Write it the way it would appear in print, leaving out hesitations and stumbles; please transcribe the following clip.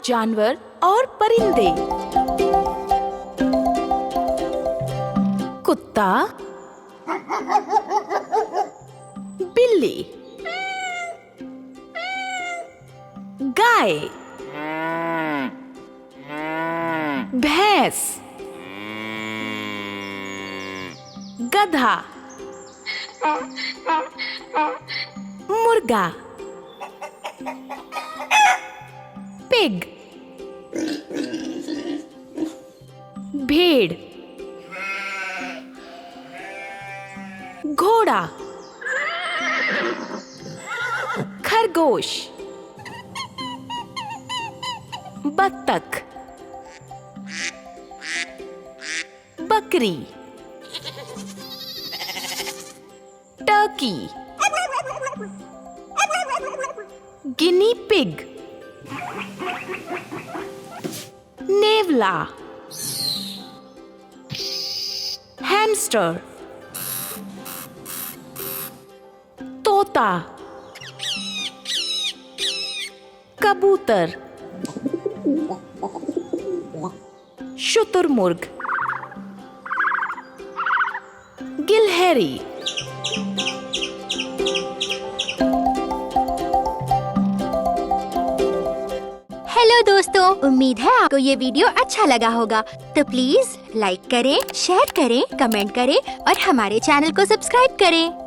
जानवर और परिंदे। कुत्ता, बिल्ली, गाय, भैंस, गधा, मुर्गा, पिग, भेड़, घोड़ा, खरगोश, बत्तख, बकरी, टर्की, गिनी पिग, नेवला, हैमस्टर, तोता, कबूतर, शुतुरमुर्ग, गिलहरी। हेलो दोस्तों, उम्मीद है आपको ये वीडियो अच्छा लगा होगा। तो प्लीज लाइक करें, शेयर करें, कमेंट करें और हमारे चैनल को सब्सक्राइब करें।